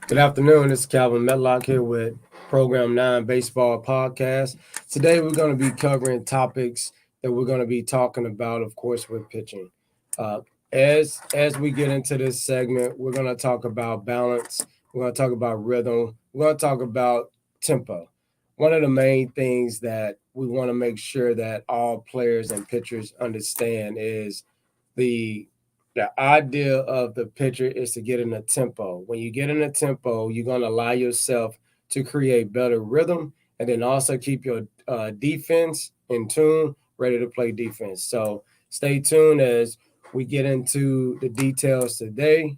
Good afternoon. This is Calvin Metlock here with Program 9 Baseball Podcast. Today we're going to be covering topics that we're going to be talking about, of course, with pitching. Uh, as we get into this segment, we're going to talk about balance. We're going to talk about rhythm. We're going to talk about tempo. One of the main things that we want to make sure that all players and pitchers understand is the idea of the pitcher is to get in a tempo. When you get in a tempo, you're going to allow yourself to create better rhythm and then also keep your defense in tune, ready to play defense. So stay tuned as we get into the details today.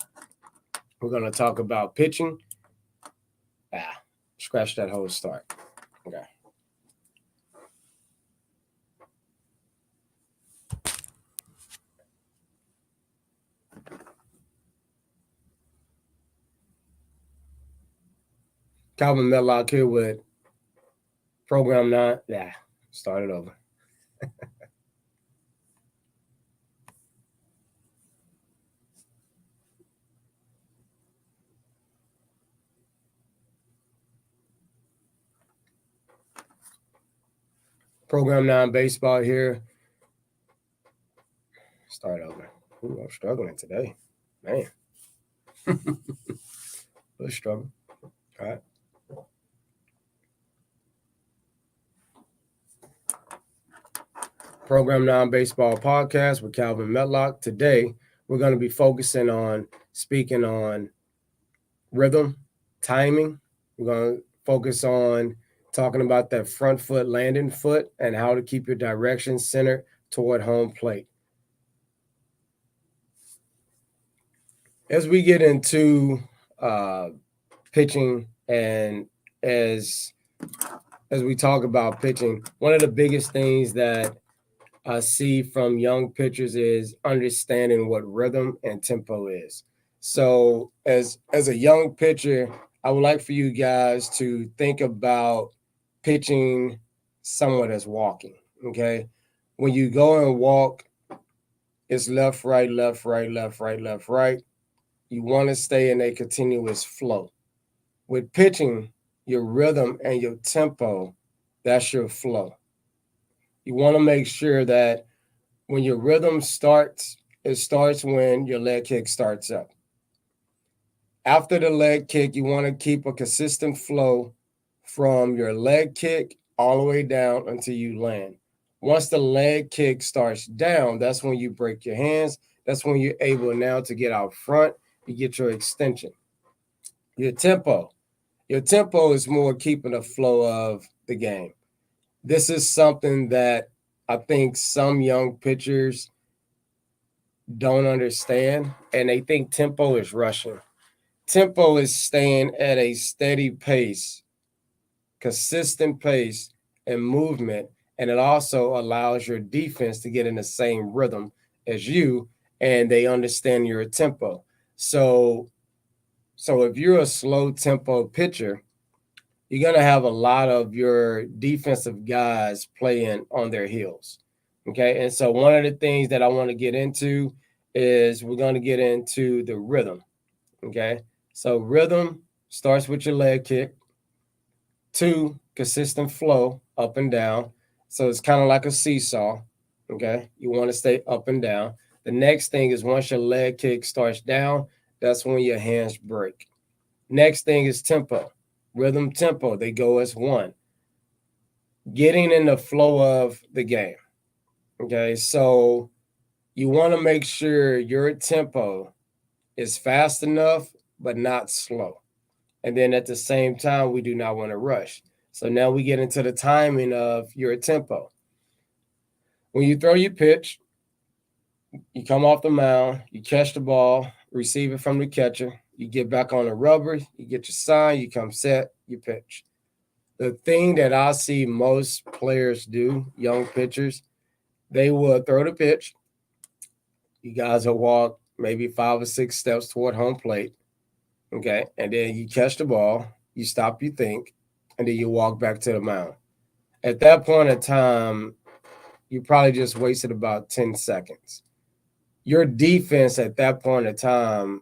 We're going to talk about pitching. Scratch that whole start. Okay. Calvin Medlock here with Program 9. Start it over. Program 9 Baseball here. Start over. Ooh, I'm struggling today. Man. Let's struggle. All right. Program 9 Baseball Podcast with Calvin Metlock. Today, we're going to be focusing on speaking on rhythm, timing. We're going to focus on talking about that front foot, landing foot, and how to keep your direction centered toward home plate. As we get into pitching and as we talk about pitching, one of the biggest things that I see from young pitchers is understanding what rhythm and tempo is. So as a young pitcher, I would like for you guys to think about pitching somewhat as walking. Okay. When you go and walk, it's left, right, left, right, left, right, left, right. You want to stay in a continuous flow. With pitching, your rhythm and your tempo, that's your flow. You want to make sure that when your rhythm starts, it starts when your leg kick starts up. After the leg kick, you want to keep a consistent flow from your leg kick all the way down until you land. Once the leg kick starts down, that's when you break your hands. That's when you're able now to get out front. You get your extension. Your tempo. Your tempo is more keeping the flow of the game. This is something that I think some young pitchers don't understand, and they think tempo is rushing. Tempo is staying at a steady pace, consistent pace, and movement, and it also allows your defense to get in the same rhythm as you, and they understand your tempo. So if you're a slow tempo pitcher, you're going to have a lot of your defensive guys playing on their heels. Okay. And so one of the things that I want to get into is we're going to get into the rhythm. Okay. So rhythm starts with your leg kick. 2, consistent flow up and down. So it's kind of like a seesaw. Okay. You want to stay up and down. The next thing is once your leg kick starts down, that's when your hands break. Next thing is tempo. Rhythm, tempo, they go as one. Getting in the flow of the game. Okay, so you want to make sure your tempo is fast enough, but not slow. And then at the same time, we do not want to rush. So now we get into the timing of your tempo. When you throw your pitch, you come off the mound, you catch the ball, receive it from the catcher, you get back on the rubber, you get your sign, you come set, you pitch. The thing that I see most players do, young pitchers, they will throw the pitch. You guys will walk maybe 5 or 6 steps toward home plate. Okay. And then you catch the ball, you stop, you think, and then you walk back to the mound. At that point in time, you probably just wasted about 10 seconds. Your defense at that point in time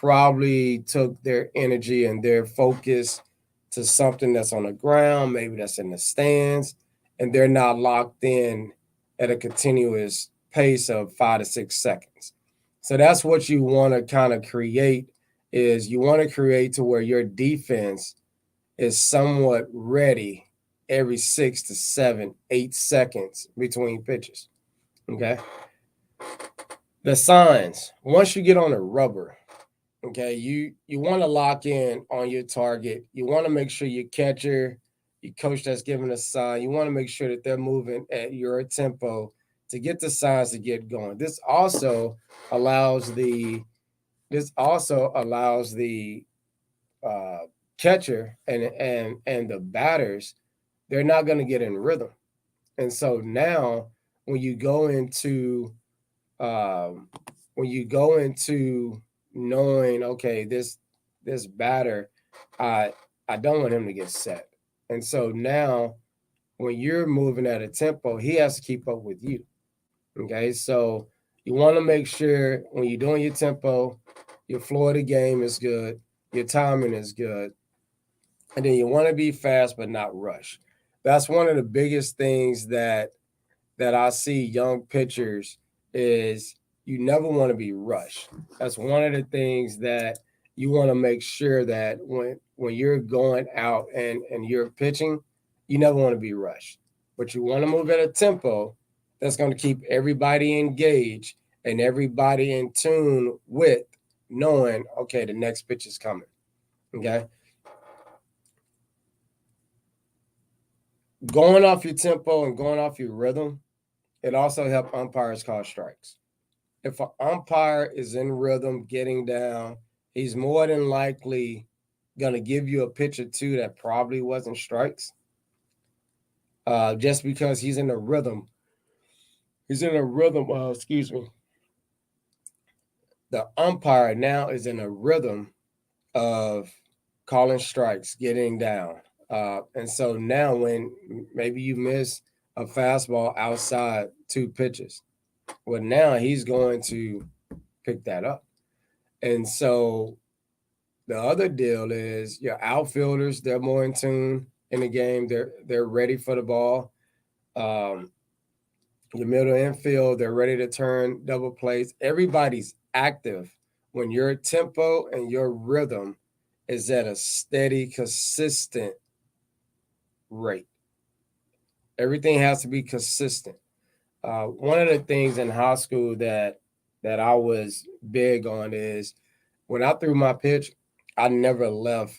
probably took their energy and their focus to something that's on the ground, maybe that's in the stands, and they're not locked in at a continuous pace of 5 to 6 seconds. So that's what you want to kind of create is you want to create to where your defense is somewhat ready every 6 to 7, 8 seconds between pitches. Okay. The signs, once you get on the rubber, okay, you want to lock in on your target. You want to make sure your catcher, your coach that's giving a sign, you want to make sure that they're moving at your tempo to get the signs to get going. Allows the this also allows the uh, catcher and the batters, they're not going to get in rhythm. And so now when you go into um, when you go into knowing, okay, this batter, I I don't want him to get set. And so now when you're moving at a tempo, he has to keep up with you. Okay, so you want to make sure when you're doing your tempo, your flow of the game is good, your timing is good, and then you want to be fast but not rush. That's one of the biggest things that I see young pitchers is you never want to be rushed. That's one of the things that you want to make sure that when you're going out and you're pitching, you never want to be rushed. But you want to move at a tempo that's going to keep everybody engaged and everybody in tune with knowing, okay, the next pitch is coming. Okay. Going off your tempo and going off your rhythm, it also helps umpires call strikes. If an umpire is in rhythm, getting down, he's more than likely going to give you a pitch or two that probably wasn't strikes, just because he's in a rhythm. He's in a rhythm. Excuse me. The umpire now is in a rhythm of calling strikes, getting down. And so now, when maybe you miss a fastball outside 2 pitches, well, now he's going to pick that up. And so the other deal is your outfielders, they're more in tune in the game. They're ready for the ball. Um, your middle infield, they're ready to turn double plays. Everybody's active when your tempo and your rhythm is at a steady, consistent rate. Everything has to be consistent. One of the things in high school that I was big on is when I threw my pitch, I never left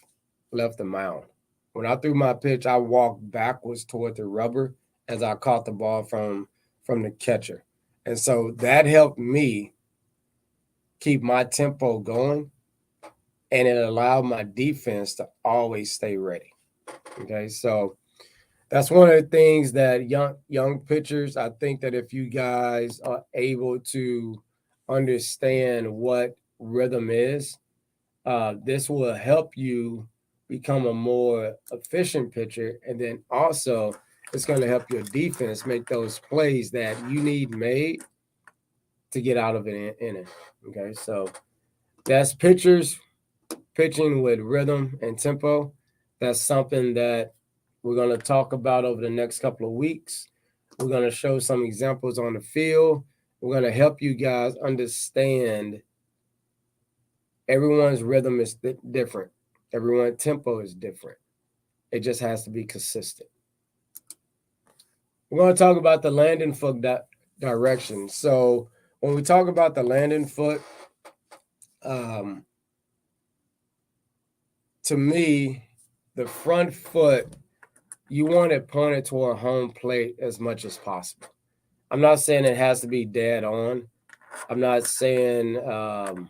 the mound. When I threw my pitch, I walked backwards toward the rubber as I caught the ball from the catcher. And so that helped me keep my tempo going, and it allowed my defense to always stay ready. Okay? So that's one of the things that young pitchers, I think that if you guys are able to understand what rhythm is, this will help you become a more efficient pitcher. And then also, it's going to help your defense make those plays that you need made to get out of an inning. Okay, so that's pitchers pitching with rhythm and tempo. That's something that we're going to talk about over the next couple of weeks. We're going to show some examples on the field. We're going to help you guys understand everyone's rhythm is different. Everyone's tempo is different. It just has to be consistent. We're going to talk about the landing foot direction. So when we talk about the landing foot, to me, the front foot, you want it pointed toward home plate as much as possible. I'm not saying it has to be dead on. I'm not saying that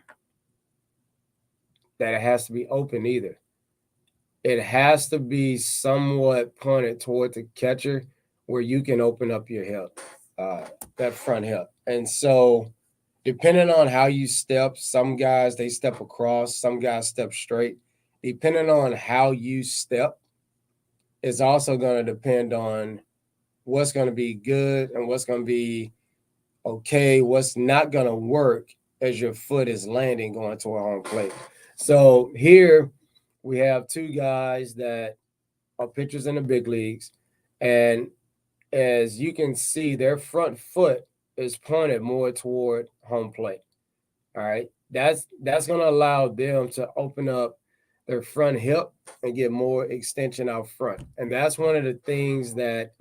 it has to be open either. It has to be somewhat pointed toward the catcher where you can open up your hip, that front hip. And so, depending on how you step, some guys they step across, some guys step straight. Depending on how you step, is also going to depend on what's going to be good and what's going to be okay, what's not going to work as your foot is landing going toward home plate. So here we have two guys that are pitchers in the big leagues, and as you can see, their front foot is pointed more toward home plate. All right. That's going to allow them to open up their front hip and get more extension out front. And that's one of the things that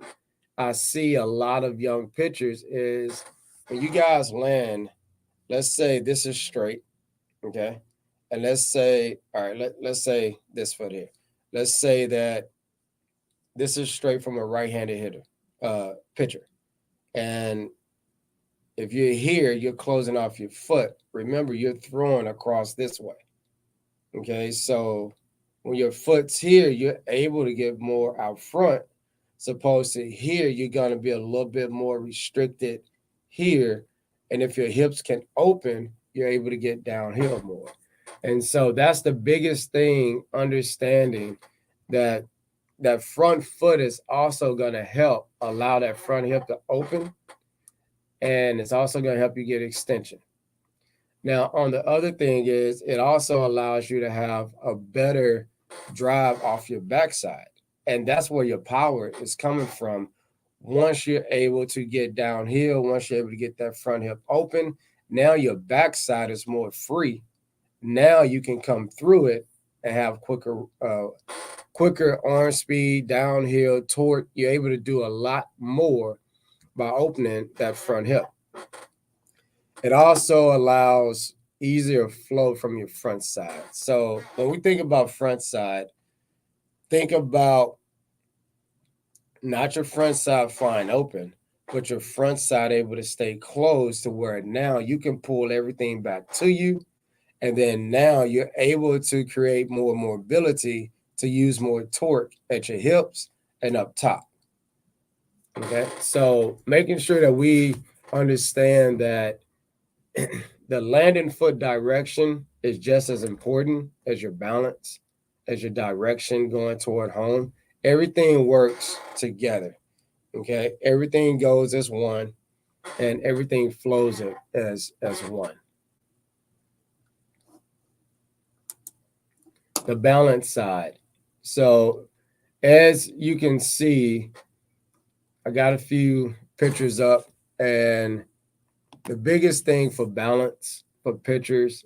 I see a lot of young pitchers is when you guys land, let's say this is straight, okay? And let's say, all right, let's say this foot here. Let's say that this is straight from a right-handed hitter, pitcher. And if you're here, you're closing off your foot. Remember, you're throwing across this way. Okay, so when your foot's here, you're able to get more out front. Supposed to here, you're gonna be a little bit more restricted here. And if your hips can open, you're able to get downhill more. And so that's the biggest thing, understanding that that front foot is also gonna help allow that front hip to open, and it's also gonna help you get extension. Now, on the other thing is it also allows you to have a better drive off your backside. And that's where your power is coming from. Once you're able to get downhill, once you're able to get that front hip open, now your backside is more free. Now you can come through it and have quicker arm speed, downhill, torque. You're able to do a lot more by opening that front hip. It also allows easier flow from your front side. So when we think about front side, think about not your front side flying open, but your front side able to stay closed to where now you can pull everything back to you. And then now you're able to create more mobility to use more torque at your hips and up top. Okay. So making sure that we understand that the landing foot direction is just as important as your balance, as your direction going toward home. Everything works together. Okay. Everything goes as one and everything flows as one. The balance side. So as you can see, I got a few pictures up, and the biggest thing for balance for pitchers,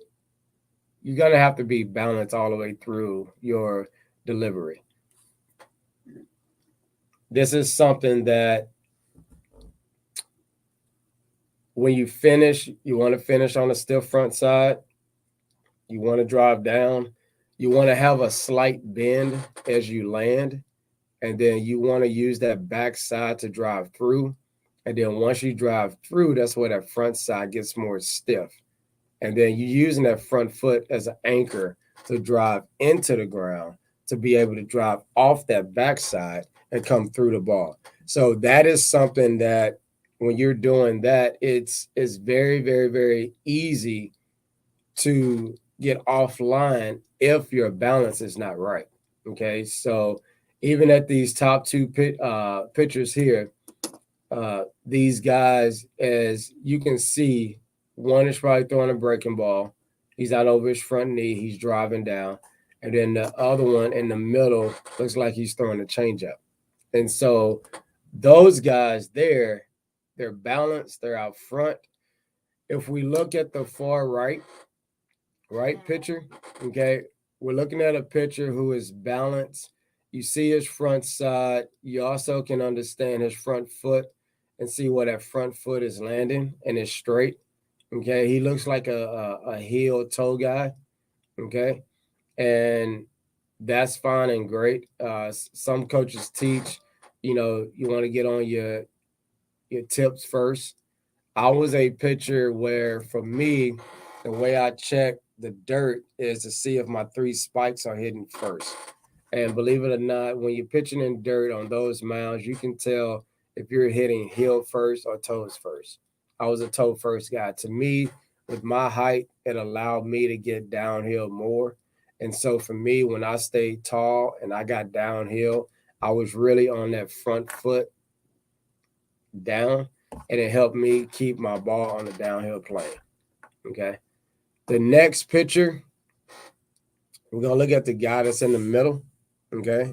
you're going to have to be balanced all the way through your delivery. This is something that when you finish, you want to finish on a stiff front side. You want to drive down. You want to have a slight bend as you land. And then you want to use that back side to drive through. And then once you drive through, that's where that front side gets more stiff. And then you're using that front foot as an anchor to drive into the ground to be able to drive off that backside and come through the ball. So that is something that when you're doing that, it's very, very, very easy to get offline if your balance is not right. Okay. So even at these top two pitchers here, these guys, as you can see, one is probably throwing a breaking ball. He's out over his front knee. He's driving down. And then the other one in the middle looks like he's throwing a changeup. And so those guys there, they're balanced. They're out front. If we look at the far right pitcher, okay, we're looking at a pitcher who is balanced. You see his front side. You also can understand his front foot and see where that front foot is landing and it's straight. Okay, he looks like a heel toe guy. Okay, and that's fine and great. Some coaches teach, you want to get on your tips first. I was a pitcher where, for me, the way I check the dirt is to see if my three spikes are hitting first. And believe it or not, when you're pitching in dirt on those mounds, you can tell if you're hitting heel first or toes first. I was a toe first guy. To me, with my height, it allowed me to get downhill more. And so for me, when I stayed tall and I got downhill, I was really on that front foot down, and it helped me keep my ball on the downhill plane. Okay. The next pitcher We're gonna look at the guy that's in the middle. Okay,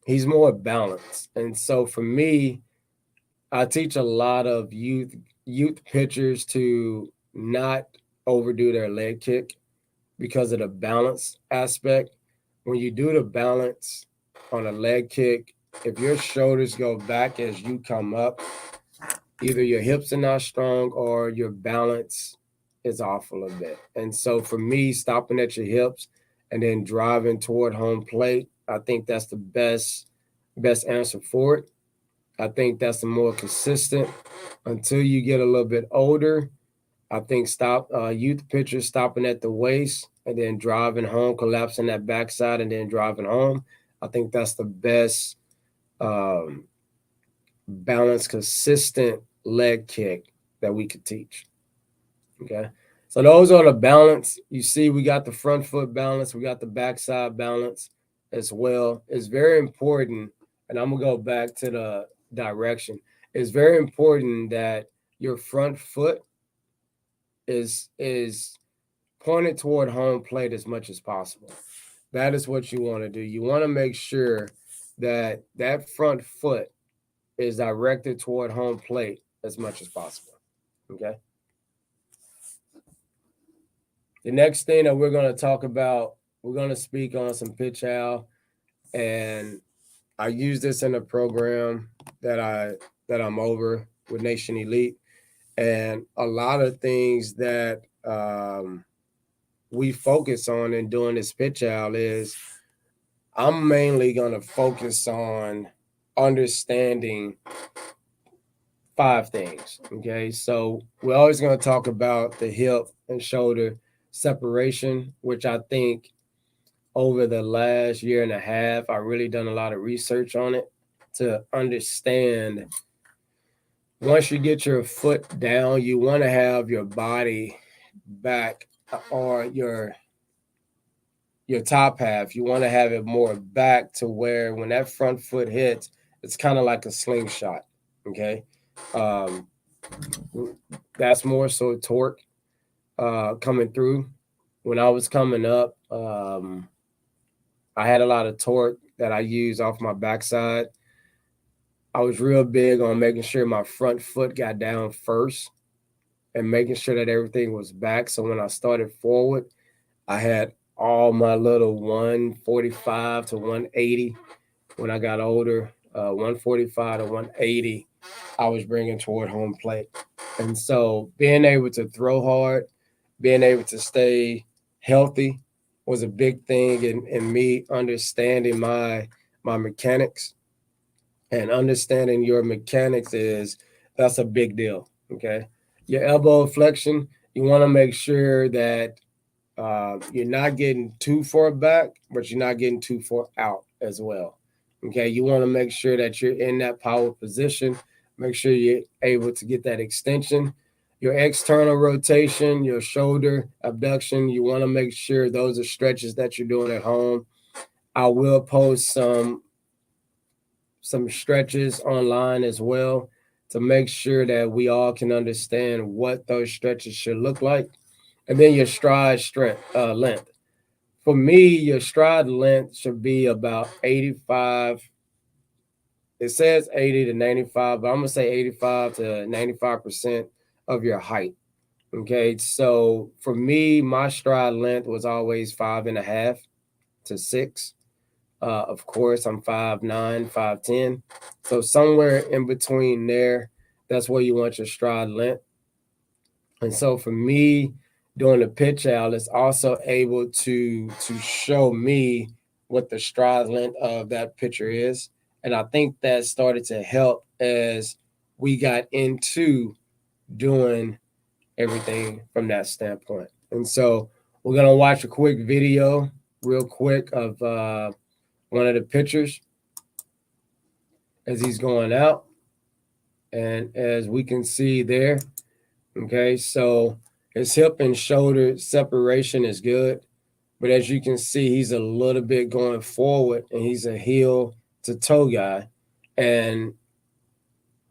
he's more balanced, and so for me, I teach a lot of youth pitchers to not overdo their leg kick because of the balance aspect. When you do the balance on a leg kick, if your shoulders go back as you come up, either your hips are not strong or your balance is off a little bit. And so for me, stopping at your hips and then driving toward home plate, I think that's the best answer for it. I think that's the more consistent until you get a little bit older. I think stop youth pitchers stopping at the waist and then driving home, collapsing that backside and then driving home. I think that's the best um, balanced, consistent leg kick that we could teach. Okay. So those are the balance. You see, we got the front foot balance, we got the backside balance as well. It's very important, and I'm gonna go back to the direction. It's very important that your front foot is pointed toward home plate as much as possible. That is what you want to do. You want to make sure that that front foot is directed toward home plate as much as possible. Okay. The next thing that we're going to talk about, we're going to speak on some PitchAL, and I use this in a program that I'm over with Nation Elite, and a lot of things that we focus on in doing this PitchAL is I'm mainly going to focus on understanding 5 things. Okay. So we're always going to talk about the hip and shoulder separation, which I think over the last year and a half, I really done a lot of research on it to understand once you get your foot down, you want to have your body back or your top half, you want to have it more back to where when that front foot hits, it's kind of like a slingshot. Okay. Um, that's more so torque coming through. When I was coming up, I had a lot of torque that I used off my backside. I was real big on making sure my front foot got down first and making sure that everything was back. So when I started forward, I had all my little 145 to 180. When I got older, 145 to 180, I was bringing toward home plate. And so being able to throw hard, being able to stay healthy was a big thing in me understanding my mechanics, and understanding your mechanics is that's a big deal. Okay. Your elbow flexion, you want to make sure that you're not getting too far back, but you're not getting too far out as well. Okay, you want to make sure that you're in that power position. Make sure you're able to get that extension. Your external rotation, your shoulder abduction, you want to make sure those are stretches that you're doing at home. I will post some stretches online as well to make sure that we all can understand what those stretches should look like. And then your stride strength length. For me, your stride length should be about 85. It says 80 to 95, but I'm gonna say 85 to 95% of your height. Okay, so for me, my stride length was always 5.5 to 6. Of course, I'm 5'9", 5'10". So somewhere in between there, that's where you want your stride length. And so for me, doing the PitchAL, it's also able to show me what the stride length of that pitcher is. And I think that started to help as we got into doing everything from that standpoint. And so we're gonna watch a quick video, real quick, of one of the pitchers as he's going out. And as we can see there, okay, so his hip and shoulder separation is good. But as you can see, he's a little bit going forward and he's a heel to toe guy. And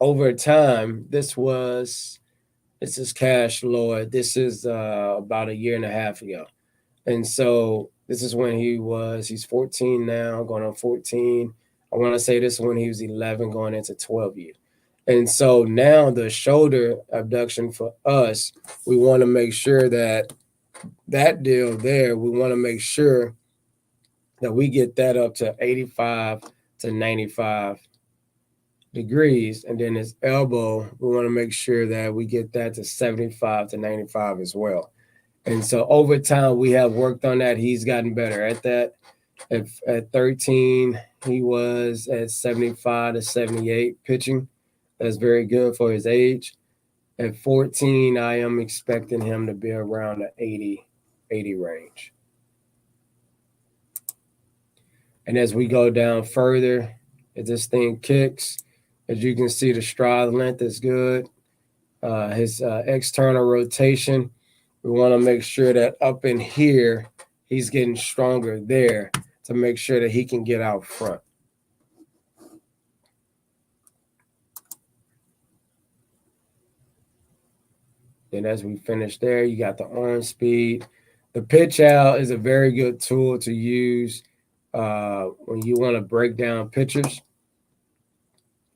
over time, this is Cash Lloyd. This is about a year and a half ago. And so this is when he's 14 now, going on 14. I want to say this is when he was 11, going into 12 years. And so now the shoulder abduction for us, we want to make sure that that deal there, we want to make sure that we get that up to 85 to 95 degrees. And then his elbow, we want to make sure that we get that to 75 to 95 as well. And so over time, we have worked on that. He's gotten better at that. At 13, he was at 75 to 78 pitching. That's very good for his age. At 14, I am expecting him to be around the 80 range. And as we go down further, as this thing kicks, as you can see, the stride length is good. His external rotation, we want to make sure that up in here, he's getting stronger there to make sure that he can get out front. Then as we finish there, you got the arm speed. The PitchAL is a very good tool to use when you want to break down pitchers,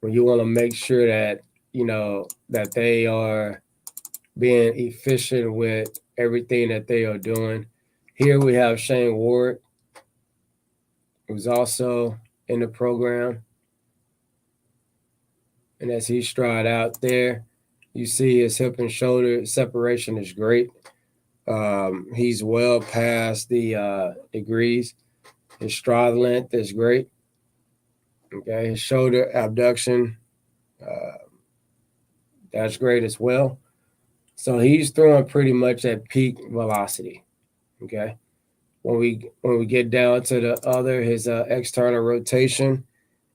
when you want to make sure that, that they are being efficient with everything that they are doing. Here we have Shane Ward, who's also in the program. And as he stride out there, you see his hip and shoulder separation is great. He's well past the degrees. His stride length is great. Okay, his shoulder abduction, uh, that's great as well. So he's throwing pretty much at peak velocity. Okay, when we get down to the other, his external rotation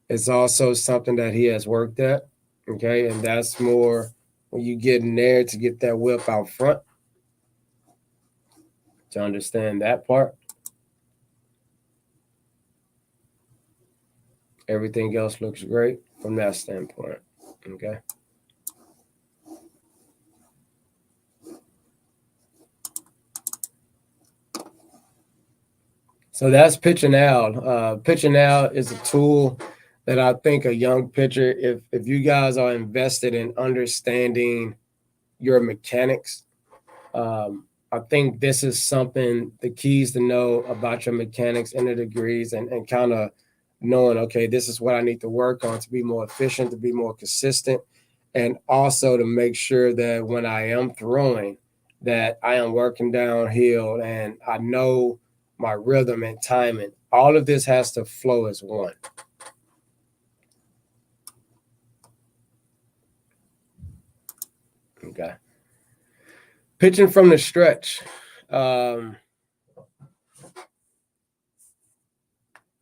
is also something that he has worked at. Okay, and that's more when you get in there to get that whip out front to understand that part. Everything else looks great from that standpoint. Okay. So that's PitchAL. PitchAL is a tool that I think a young pitcher, if you guys are invested in understanding your mechanics, I think this is something, the keys to know about your mechanics and the degrees and kind of knowing, okay, this is what I need to work on to be more efficient, to be more consistent, and also to make sure that when I am throwing, that I am working downhill and I know my rhythm and timing. All of this has to flow as one. Okay. Pitching from the stretch. Um,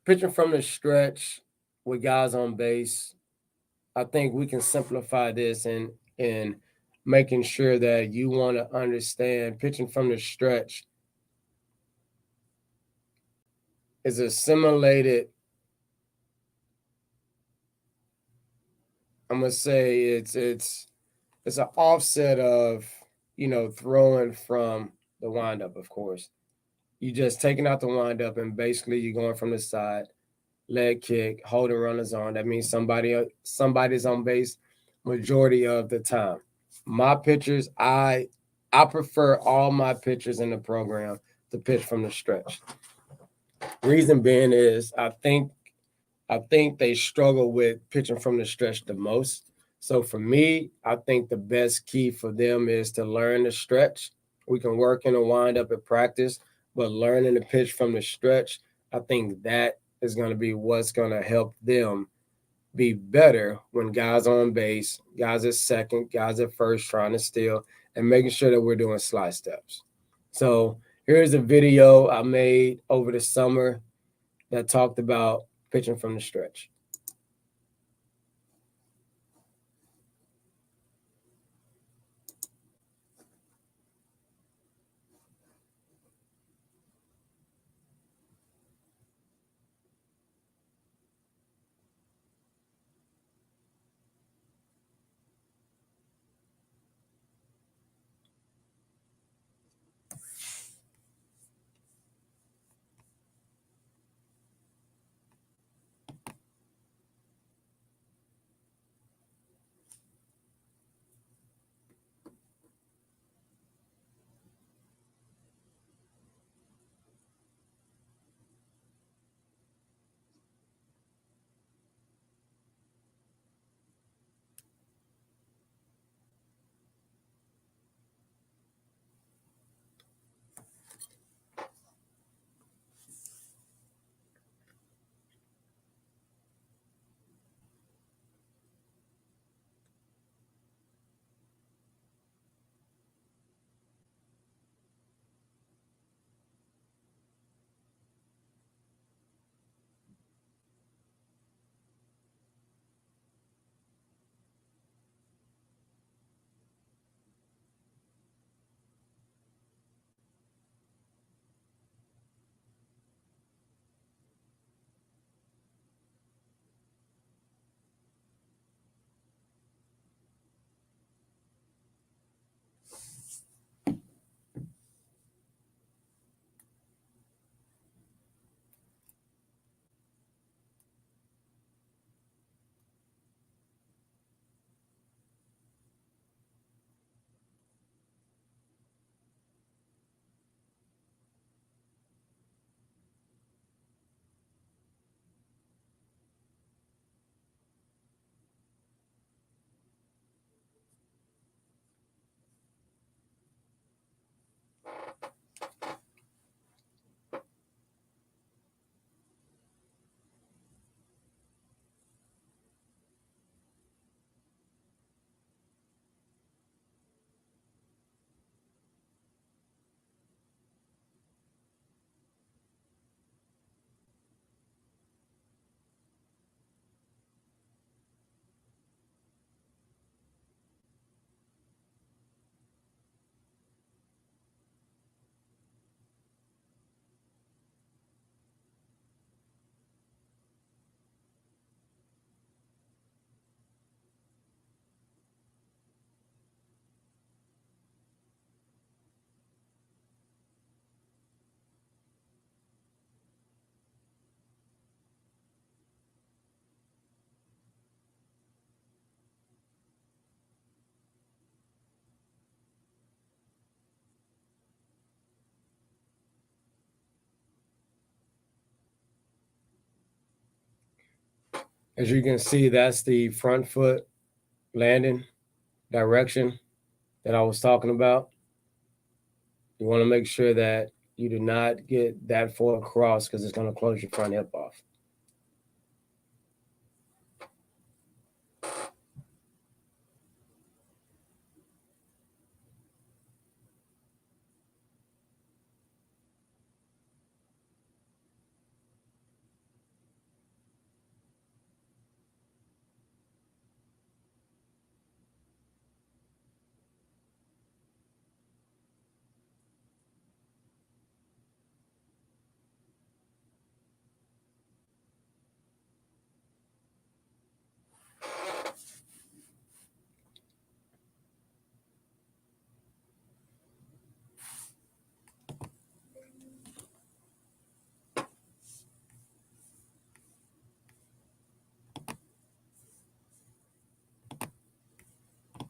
Pitching from the stretch with guys on base, I think we can simplify this in making sure that you want to understand pitching from the stretch is assimilated. I'm gonna say it's an offset of throwing from the windup. Of course, you just taking out the windup and basically you're going from the side, leg kick, holding runners on. That means somebody's on base majority of the time. My pitchers, I prefer all my pitchers in the program to pitch from the stretch. Reason being is I think they struggle with pitching from the stretch the most. So for me, I think the best key for them is to learn the stretch. We can work in a wind up at practice, but learning to pitch from the stretch, I think that is going to be what's going to help them be better when guys on base, guys at second, guys at first trying to steal, and making sure that we're doing slide steps. So here's a video I made over the summer that talked about pitching from the stretch. As you can see, that's the front foot landing direction that I was talking about. You want to make sure that you do not get that far across because it's going to close your front hip off.